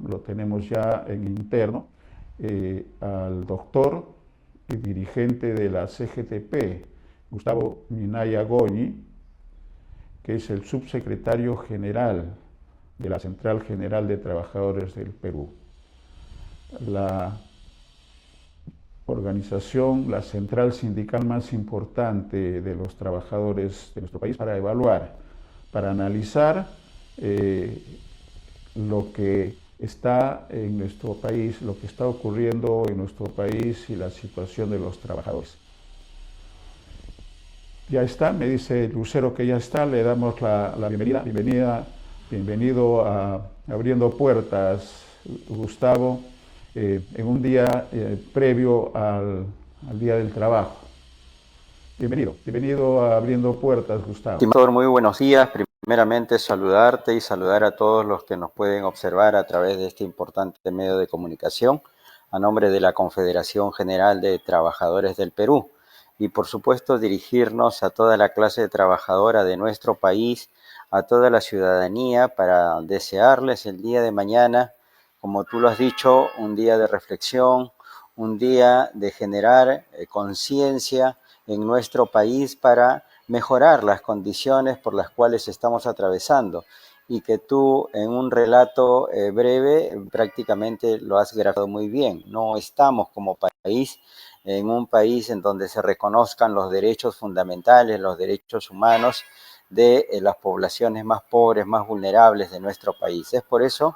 lo tenemos ya en interno, al doctor y dirigente de la CGTP, Gustavo Minaya Goñi, que es el subsecretario general de la Central General de Trabajadores del Perú. La organización, la central sindical más importante de los trabajadores de nuestro país para evaluar, para analizar lo que está en nuestro país, lo que está ocurriendo en nuestro país y la situación de los trabajadores. Ya está, me dice Lucero que ya está, le damos la bienvenida. Bienvenido a Abriendo Puertas, Gustavo, en un día previo al Día del Trabajo. Bienvenido a Abriendo Puertas, Gustavo. Estimador, muy buenos días. Primeramente saludarte y saludar a todos los que nos pueden observar a través de este importante medio de comunicación, a nombre de la Confederación General de Trabajadores del Perú. Y por supuesto dirigirnos a toda la clase trabajadora de nuestro país, a toda la ciudadanía, para desearles el día de mañana, como tú lo has dicho, un día de reflexión, un día de generar conciencia en nuestro país para mejorar las condiciones por las cuales estamos atravesando, y que tú en un relato breve prácticamente lo has grabado muy bien. No estamos como país en un país en donde se reconozcan los derechos fundamentales, los derechos humanos de las poblaciones más pobres, más vulnerables de nuestro país. Es por eso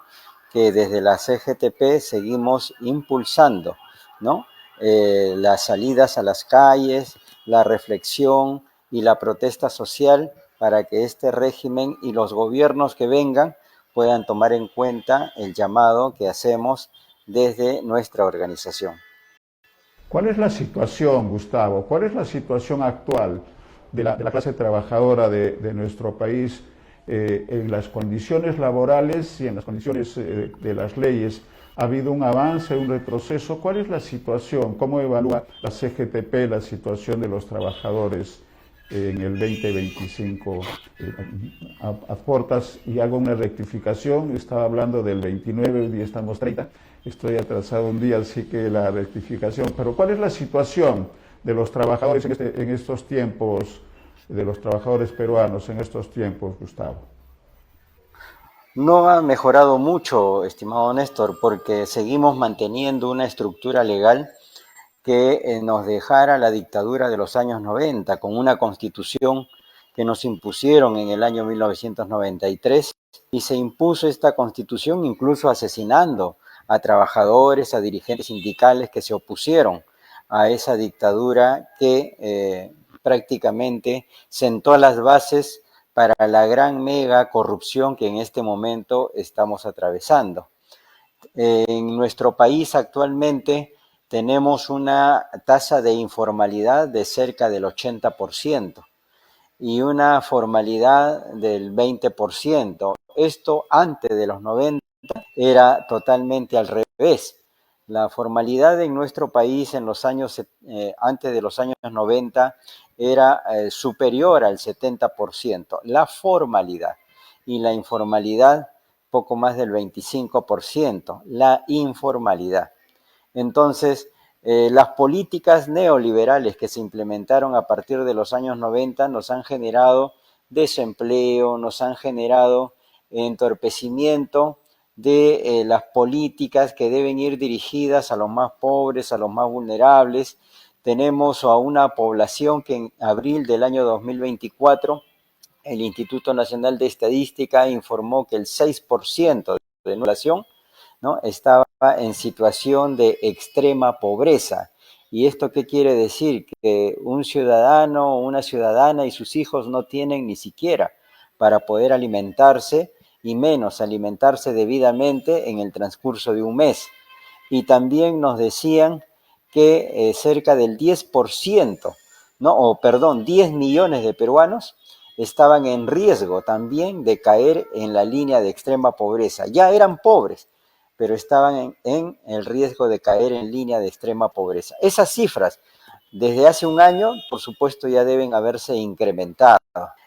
que desde la CGTP seguimos impulsando, ¿no?, las salidas a las calles, la reflexión y la protesta social, para que este régimen y los gobiernos que vengan puedan tomar en cuenta el llamado que hacemos desde nuestra organización. ¿Cuál es la situación, Gustavo? ¿Cuál es la situación actual de la clase trabajadora de nuestro país en las condiciones laborales y en las condiciones de las leyes? ¿Ha habido un avance, un retroceso? ¿Cuál es la situación? ¿Cómo evalúa la CGTP la situación de los trabajadores en el 2025? Aportas y hago una rectificación, estaba hablando del 29, hoy día estamos 30, estoy atrasado un día, así que la rectificación. Pero ¿cuál es la situación de los trabajadores en estos tiempos, de los trabajadores peruanos en estos tiempos, Gustavo? No ha mejorado mucho, estimado Néstor, porque seguimos manteniendo una estructura legal que nos dejara la dictadura de los años 90, con una constitución que nos impusieron en el año 1993, y se impuso esta constitución incluso asesinando a trabajadores, a dirigentes sindicales que se opusieron a esa dictadura que prácticamente sentó las bases para la gran mega corrupción que en este momento estamos atravesando. En nuestro país actualmente tenemos una tasa de informalidad de cerca del 80% y una formalidad del 20%. Esto antes de los 90 era totalmente al revés. La formalidad en nuestro país en los años, antes de los años 90 era superior al 70%. La formalidad, y la informalidad poco más del 25%, la informalidad. Entonces, las políticas neoliberales que se implementaron a partir de los años 90 nos han generado desempleo, nos han generado entorpecimiento de las políticas que deben ir dirigidas a los más pobres, a los más vulnerables. Tenemos a una población que en abril del año 2024 el Instituto Nacional de Estadística informó que el 6% de la población, ¿no?, estaba en situación de extrema pobreza. ¿Y esto qué quiere decir? Que un ciudadano o una ciudadana y sus hijos no tienen ni siquiera para poder alimentarse, y menos alimentarse debidamente en el transcurso de un mes. Y también nos decían que cerca del 10%, ¿no? O perdón, 10 millones de peruanos estaban en riesgo también de caer en la línea de extrema pobreza. Ya eran pobres, pero estaban en el riesgo de caer en línea de extrema pobreza. Esas cifras, desde hace un año, por supuesto, ya deben haberse incrementado.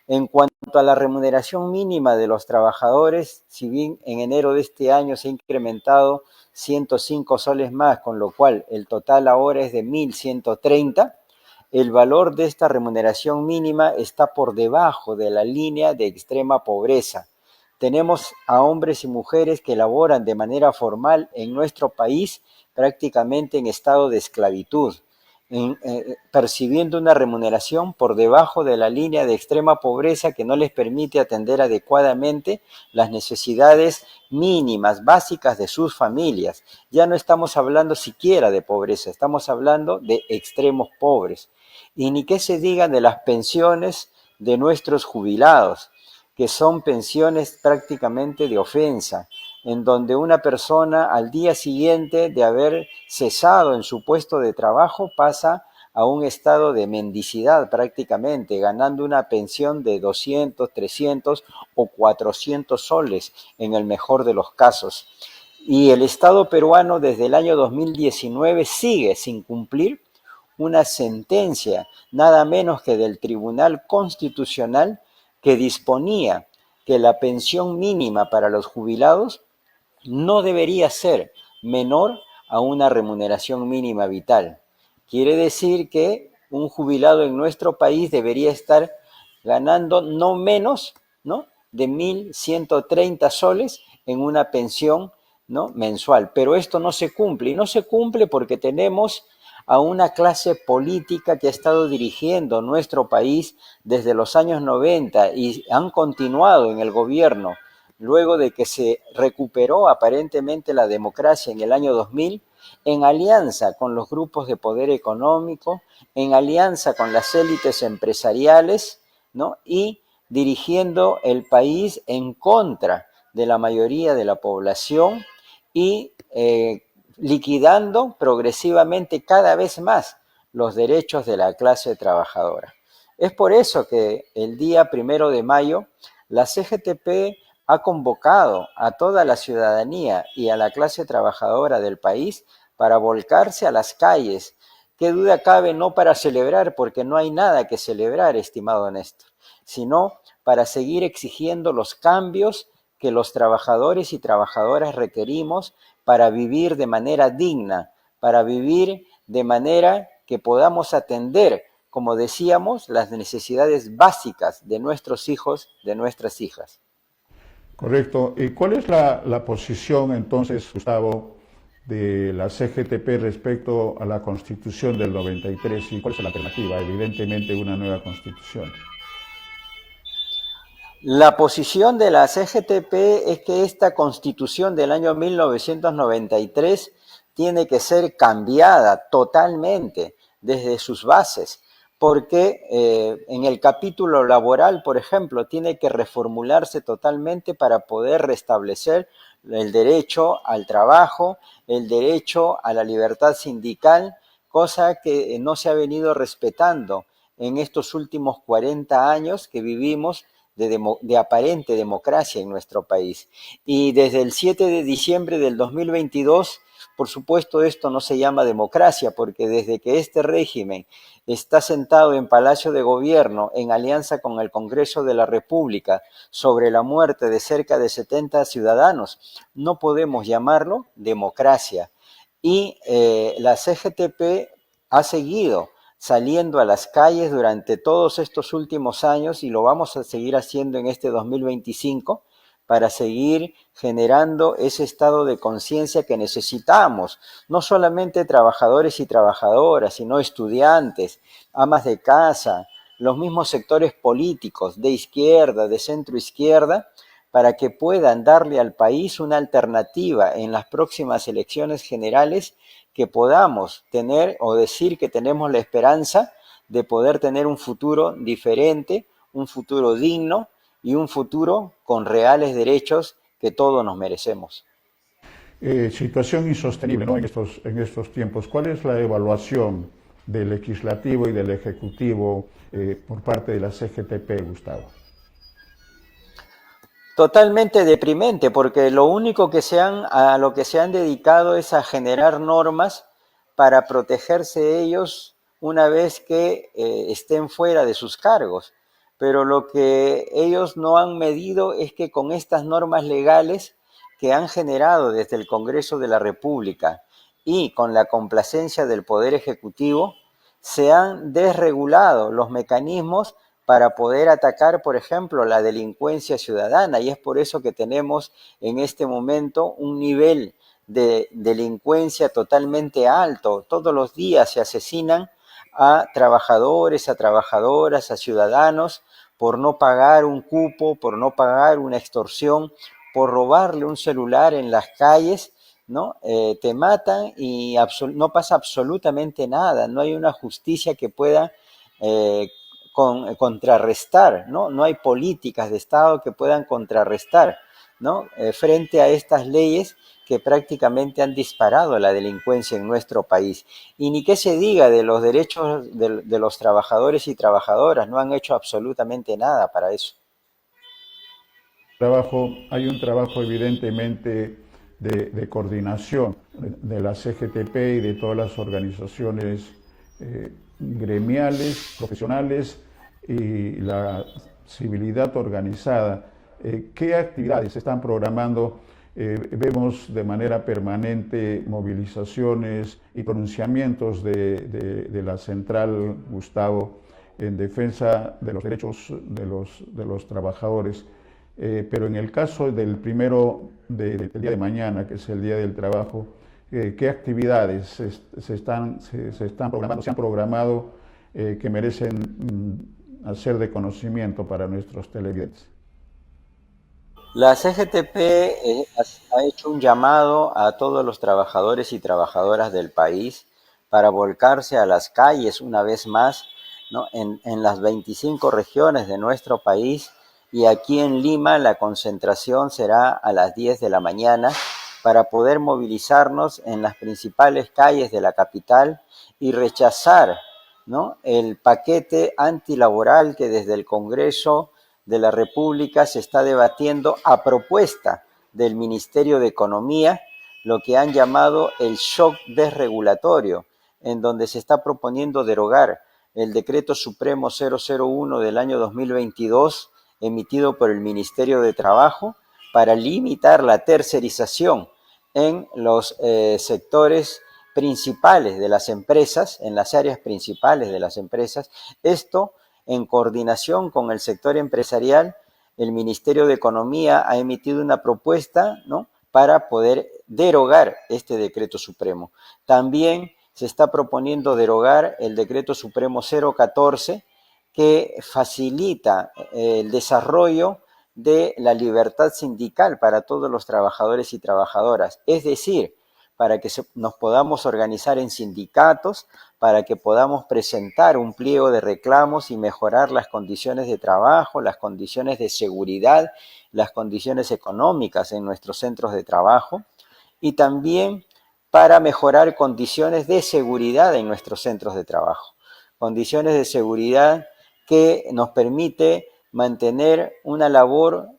En cuanto a la remuneración mínima de los trabajadores, si bien en enero de este año se ha incrementado 105 soles más, con lo cual el total ahora es de 1.130, el valor de esta remuneración mínima está por debajo de la línea de extrema pobreza. Tenemos a hombres y mujeres que laboran de manera formal en nuestro país prácticamente en estado de esclavitud, percibiendo una remuneración por debajo de la línea de extrema pobreza que no les permite atender adecuadamente las necesidades mínimas, básicas de sus familias. Ya no estamos hablando siquiera de pobreza, estamos hablando de extremos pobres. Y ni qué se diga de las pensiones de nuestros jubilados, que son pensiones prácticamente de ofensa, en donde una persona al día siguiente de haber cesado en su puesto de trabajo pasa a un estado de mendicidad prácticamente, ganando una pensión de 200, 300 o 400 soles en el mejor de los casos. Y el Estado peruano desde el año 2019 sigue sin cumplir una sentencia, nada menos que del Tribunal Constitucional, que disponía que la pensión mínima para los jubilados no debería ser menor a una remuneración mínima vital. Quiere decir que un jubilado en nuestro país debería estar ganando no menos, ¿no?, de 1.130 soles en una pensión, ¿no?, mensual. Pero esto no se cumple, y no se cumple porque tenemos a una clase política que ha estado dirigiendo nuestro país desde los años 90 y han continuado en el gobierno luego de que se recuperó aparentemente la democracia en el año 2000, en alianza con los grupos de poder económico, en alianza con las élites empresariales, ¿no?, y dirigiendo el país en contra de la mayoría de la población y liquidando progresivamente cada vez más los derechos de la clase trabajadora. Es por eso que el día 1 de mayo la CGTP ha convocado a toda la ciudadanía y a la clase trabajadora del país para volcarse a las calles. Qué duda cabe, no para celebrar, porque no hay nada que celebrar, estimado Néstor, sino para seguir exigiendo los cambios que los trabajadores y trabajadoras requerimos para vivir de manera digna, para vivir de manera que podamos atender, como decíamos, las necesidades básicas de nuestros hijos, de nuestras hijas. Correcto. ¿Y cuál es la posición entonces, Gustavo, de la CGTP respecto a la Constitución del 93? ¿Y cuál es la alternativa? Evidentemente una nueva Constitución. La posición de la CGTP es que esta Constitución del año 1993 tiene que ser cambiada totalmente desde sus bases, porque en el capítulo laboral, por ejemplo, tiene que reformularse totalmente para poder restablecer el derecho al trabajo, el derecho a la libertad sindical, cosa que no se ha venido respetando en estos últimos 40 años que vivimos de aparente democracia en nuestro país. Y desde el 7 de diciembre del 2022, por supuesto, esto no se llama democracia, porque desde que este régimen está sentado en Palacio de Gobierno en alianza con el Congreso de la República sobre la muerte de cerca de 70 ciudadanos, no podemos llamarlo democracia. Y la CGTP ha seguido saliendo a las calles durante todos estos últimos años y lo vamos a seguir haciendo en este 2025 para seguir generando ese estado de conciencia que necesitamos, no solamente trabajadores y trabajadoras, sino estudiantes, amas de casa, los mismos sectores políticos de izquierda, de centro izquierda, para que puedan darle al país una alternativa en las próximas elecciones generales, que podamos tener o decir que tenemos la esperanza de poder tener un futuro diferente, un futuro digno y un futuro con reales derechos que todos nos merecemos. Situación insostenible, ¿no?, en estos tiempos. ¿Cuál es la evaluación del legislativo y del ejecutivo por parte de la CGTP, Gustavo? Totalmente deprimente, porque lo único que a lo que se han dedicado es a generar normas para protegerse ellos una vez que estén fuera de sus cargos. pero lo que ellos no han medido es que con estas normas legales que han generado desde el Congreso de la República y con la complacencia del Poder Ejecutivo, se han desregulado los mecanismos para poder atacar, por ejemplo, la delincuencia ciudadana, y es por eso que tenemos en este momento un nivel de delincuencia totalmente alto. Todos los días se asesinan a trabajadores, a trabajadoras, a ciudadanos por no pagar un cupo, por no pagar una extorsión, por robarle un celular en las calles, ¿no? Te matan y no pasa absolutamente nada, no hay una justicia que pueda contrarrestar, ¿no? No hay políticas de Estado que puedan contrarrestar, ¿no? Frente a estas leyes que prácticamente han disparado la delincuencia en nuestro país. Y ni qué se diga de los derechos de los trabajadores y trabajadoras, no han hecho absolutamente nada para eso. Hay un trabajo evidentemente de coordinación de la CGTP y de todas las organizaciones gremiales, profesionales y la civilidad organizada. ¿Qué actividades se están programando? Vemos de manera permanente movilizaciones y pronunciamientos de la central, Gustavo, en defensa de los derechos de los trabajadores. Pero en el caso del primero del día de mañana, que es el Día del Trabajo, ¿qué actividades se están programando, se han programado que merecen hacer de conocimiento para nuestros televidentes? La CGTP ha hecho un llamado a todos los trabajadores y trabajadoras del país para volcarse a las calles una vez más, ¿no? En las 25 regiones de nuestro país, y aquí en Lima la concentración será a las 10 de la mañana para poder movilizarnos en las principales calles de la capital y rechazar, ¿no?, el paquete antilaboral que desde el Congreso de la República se está debatiendo a propuesta del Ministerio de Economía, lo que han llamado el shock desregulatorio, en donde se está proponiendo derogar el Decreto Supremo 001 del año 2022, emitido por el Ministerio de Trabajo, para limitar la tercerización en los sectores principales de las empresas, en las áreas principales de las empresas. Esto, en coordinación con el sector empresarial, el Ministerio de Economía ha emitido una propuesta, ¿no?, para poder derogar este decreto supremo. También se está proponiendo derogar el decreto supremo 014, que facilita el desarrollo de la libertad sindical para todos los trabajadores y trabajadoras. Es decir, para que nos podamos organizar en sindicatos, para que podamos presentar un pliego de reclamos y mejorar las condiciones de trabajo, las condiciones de seguridad, las condiciones económicas en nuestros centros de trabajo, y también para mejorar condiciones de seguridad en nuestros centros de trabajo. Condiciones de seguridad que nos permite mantener una labor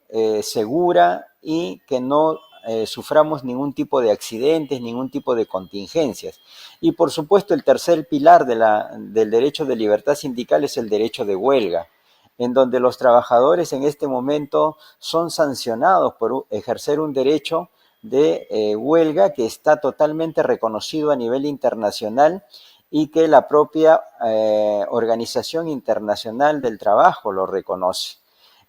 segura y que no suframos ningún tipo de accidentes, ningún tipo de contingencias. Y por supuesto el tercer pilar del derecho de libertad sindical es el derecho de huelga, en donde los trabajadores en este momento son sancionados por ejercer un derecho de huelga que está totalmente reconocido a nivel internacional y que la propia Organización Internacional del Trabajo lo reconoce.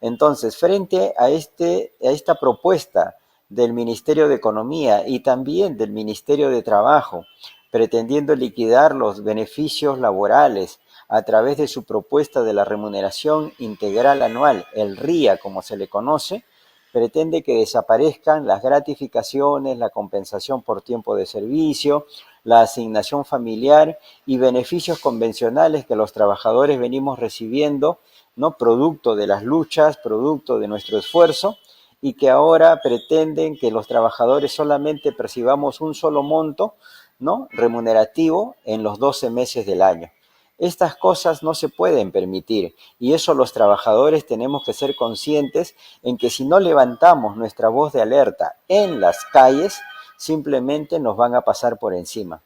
Entonces, frente a esta propuesta del Ministerio de Economía y también del Ministerio de Trabajo, pretendiendo liquidar los beneficios laborales a través de su propuesta de la remuneración integral anual, el RIA como se le conoce, pretende que desaparezcan las gratificaciones, la compensación por tiempo de servicio, la asignación familiar y beneficios convencionales que los trabajadores venimos recibiendo, ¿no?, producto de las luchas, producto de nuestro esfuerzo, y que ahora pretenden que los trabajadores solamente percibamos un solo monto, ¿no?, remunerativo en los 12 meses del año. Estas cosas no se pueden permitir, y eso los trabajadores tenemos que ser conscientes en que si no levantamos nuestra voz de alerta en las calles, simplemente nos van a pasar por encima.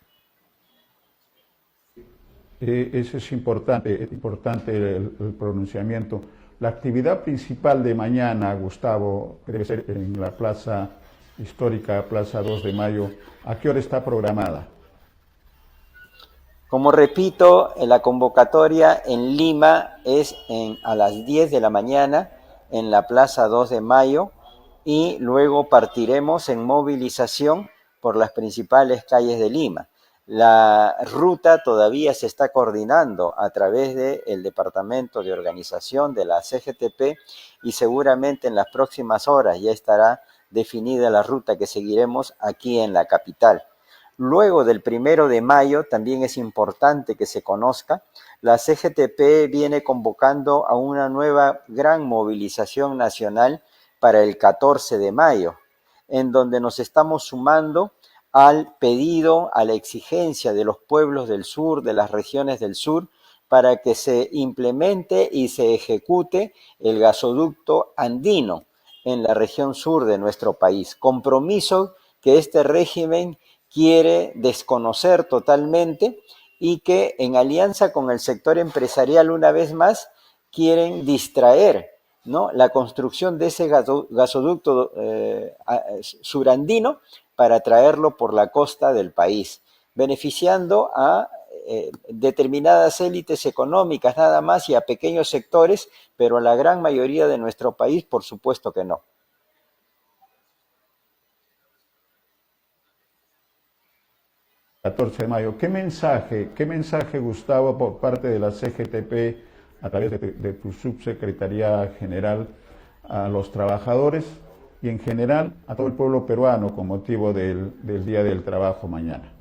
Eso es importante el pronunciamiento, La actividad principal de mañana, Gustavo, que debe ser en la plaza histórica, Plaza 2 de Mayo, ¿a qué hora está programada? Como repito, la convocatoria en Lima es a las 10 de la mañana en la Plaza 2 de Mayo y luego partiremos en movilización por las principales calles de Lima. La ruta todavía se está coordinando a través del Departamento de Organización de la CGTP y seguramente en las próximas horas ya estará definida la ruta que seguiremos aquí en la capital. Luego del 1 de mayo, también es importante que se conozca, la CGTP viene convocando a una nueva gran movilización nacional para el 14 de mayo, en donde nos estamos sumando al pedido, a la exigencia de los pueblos del sur, de las regiones del sur, para que se implemente y se ejecute el gasoducto andino en la región sur de nuestro país. Compromiso que este régimen quiere desconocer totalmente y que en alianza con el sector empresarial una vez más quieren distraer, ¿no?, la construcción de ese gasoducto surandino para traerlo por la costa del país, beneficiando a determinadas élites económicas nada más y a pequeños sectores, pero a la gran mayoría de nuestro país por supuesto que no. 14 de mayo. ¿Qué mensaje, Gustavo, por parte de la CGTP, a través de tu subsecretaría general, a los trabajadores y en general a todo el pueblo peruano con motivo del Día del Trabajo mañana?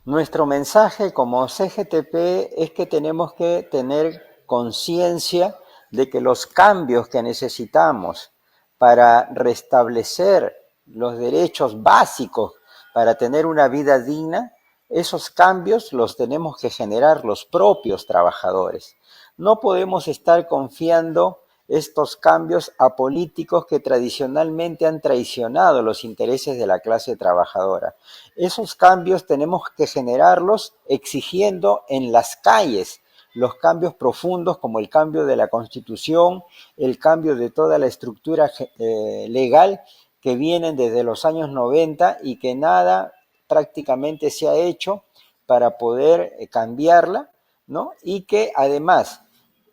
Nuestro mensaje como CGTP es que tenemos que tener conciencia de que los cambios que necesitamos para restablecer los derechos básicos para tener una vida digna, esos cambios los tenemos que generar los propios trabajadores. No podemos estar confiando estos cambios a políticos que tradicionalmente han traicionado los intereses de la clase trabajadora. Esos cambios tenemos que generarlos exigiendo en las calles los cambios profundos como el cambio de la Constitución, el cambio de toda la estructura legal que vienen desde los años 90 y que nada prácticamente se ha hecho para poder cambiarla, ¿no? Y que además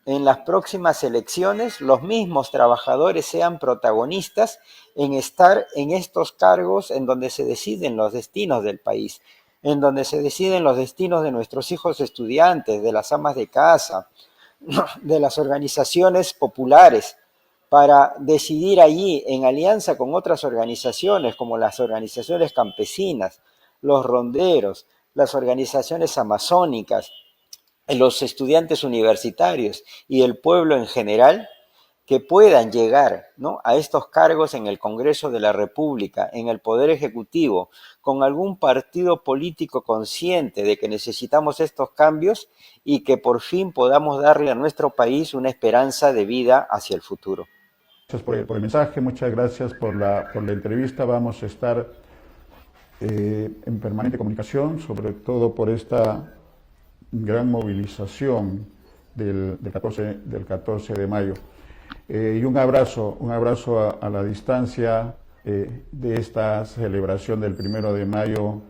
en las próximas elecciones los mismos trabajadores sean protagonistas en estar en estos cargos en donde se deciden los destinos del país, en donde se deciden los destinos de nuestros hijos estudiantes, de las amas de casa, de las organizaciones populares, para decidir allí, en alianza con otras organizaciones, como las organizaciones campesinas, los ronderos, las organizaciones amazónicas, los estudiantes universitarios y el pueblo en general, que puedan llegar, ¿no?, a estos cargos en el Congreso de la República, en el Poder Ejecutivo, con algún partido político consciente de que necesitamos estos cambios y que por fin podamos darle a nuestro país una esperanza de vida hacia el futuro. Gracias por el mensaje, muchas gracias por la entrevista. Vamos a estar en permanente comunicación, sobre todo por esta gran movilización del 14 de mayo. Y un abrazo a la distancia de esta celebración del 1 de mayo,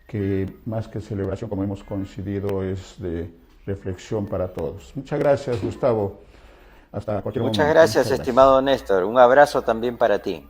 que más que celebración, como hemos coincidido, es de reflexión para todos. Muchas gracias, Gustavo. Hasta cualquier momento. Muchas gracias, estimado Néstor. Un abrazo también para ti.